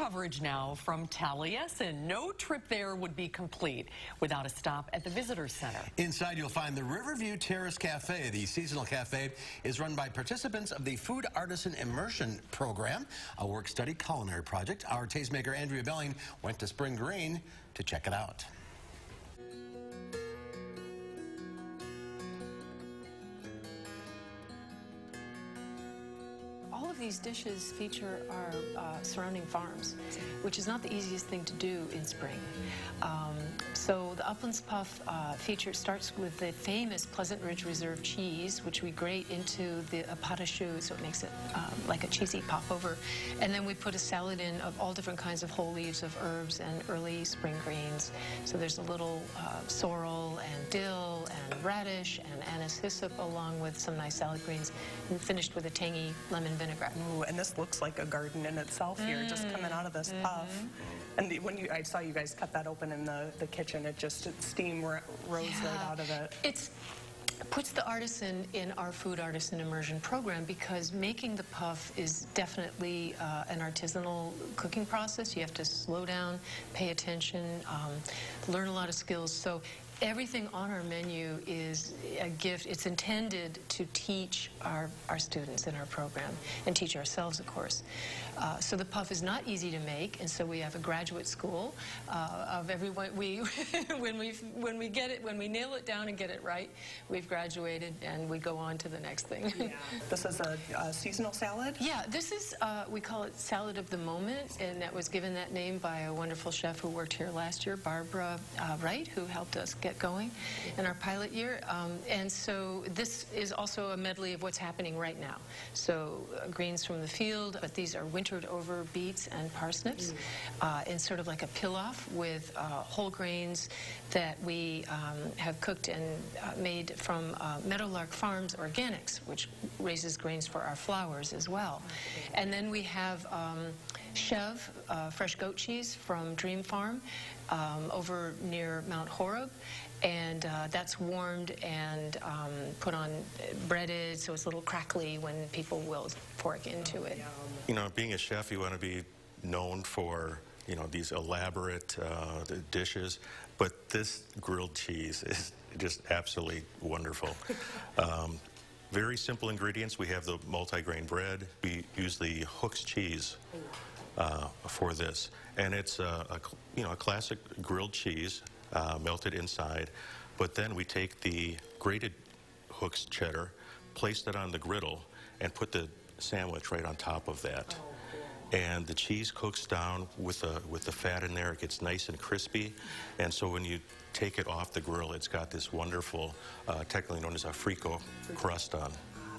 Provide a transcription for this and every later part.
coverage now from Taliesin. No trip there would be complete without a stop at the Visitor Center. Inside, you'll find the Riverview Terrace Cafe. The seasonal cafe is run by participants of the Food Artisan Immersion Program, a work-study culinary project. Our tastemaker, Andie Behling, went to Spring Green to check it out. All of these dishes feature our surrounding farms, which is not the easiest thing to do in spring. So the Uplands Puff starts with the famous Pleasant Ridge Reserve cheese, which we grate into the pâte à choux, so it makes it like a cheesy popover. And then we put a salad in of all different kinds of whole leaves of herbs and early spring greens. So there's a little sorrel and dill and radish and anise hyssop, along with some nice salad greens, and finished with a tangy lemon vinaigrette. Ooh, and this looks like a garden in itself here, just coming out of this puff. And when I saw you guys cut that open in the kitchen, steam rose right out of it. It puts the artisan in our food artisan immersion program, because making the puff is definitely an artisanal cooking process. You have to slow down, pay attention, learn a lot of skills. So everything on our menu is a gift. It's intended to teach our students in our program and teach ourselves, of course. So the puff is not easy to make, and so we have a graduate school of everyone. When we get it, when we nail it down and get it right, we've graduated and we go on to the next thing. Yeah. This is a seasonal salad? Yeah, this is, we call it Salad of the Moment, and that was given that name by a wonderful chef who worked here last year, Barbara Wright, who helped us get going in our pilot year. And so this is also a medley of what's happening right now. So greens from the field, but these are wintered over beets and parsnips, in sort of like a pilaf with whole grains that we have cooked and made from Meadowlark Farms Organics, which raises grains for our flowers as well. And then we have Chev, fresh goat cheese from Dream Farm over near Mount Horeb. And that's warmed and put on breaded, so it's a little crackly when people will fork into it. You know, being a chef, you want to be known for, you know, these elaborate dishes, but this grilled cheese is just absolutely wonderful. Very simple ingredients. We have the multi-grain bread. We use the Hooks cheese for this, and it's a classic grilled cheese. Melted inside, but then we take the grated Hooks cheddar, place that on the griddle, and put the sandwich right on top of that. And the cheese cooks down with the fat in there. It gets nice and crispy, and so when you take it off the grill, it's got this wonderful, technically known as a frico crust on.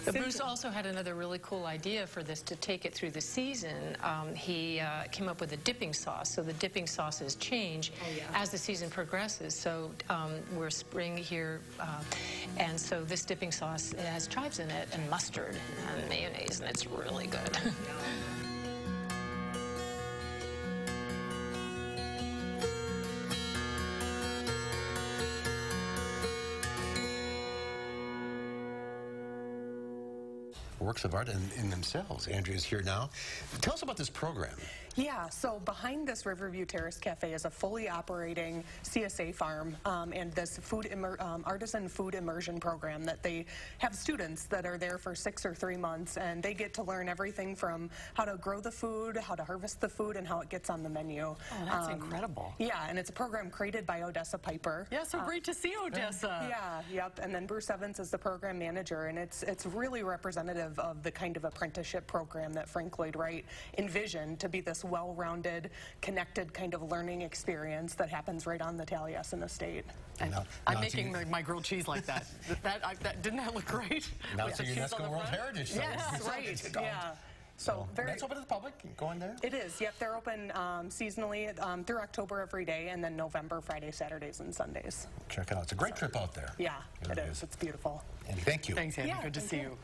But Bruce also had another really cool idea for this to take it through the season. He came up with a dipping sauce, so the dipping sauces change as the season progresses. So we're spring here, and so this dipping sauce has chives in it and mustard and mayonnaise, and it's really good. Works of art in themselves. Andrea's here now. Tell us about this program. Yeah, so behind this Riverview Terrace Cafe is a fully operating CSA farm and this artisan food immersion program that they have students that are there for 6 or 3 months, and they get to learn everything from how to grow the food, how to harvest the food, and how it gets on the menu. Oh, that's incredible. Yeah, and it's a program created by Odessa Piper. Yeah, so great to see Odessa. Yeah, yep, and then Bruce Evans is the program manager, and it's really representative of the kind of apprenticeship program that Frank Lloyd Wright envisioned to be this well-rounded, connected kind of learning experience that happens right on the Taliesin estate. I'm making my grilled cheese like that. Didn't that look great? Now it's a UNESCO World Heritage Site. Yes, right. Yeah. So that's open to the public. Go in there. It is. Yep, they're open seasonally through October every day, and then November, Friday, Saturdays, and Sundays. Check it out. It's a great trip out there. Yeah, it is. It's beautiful. Andie, thank you. Thanks, Andie. Good to see you.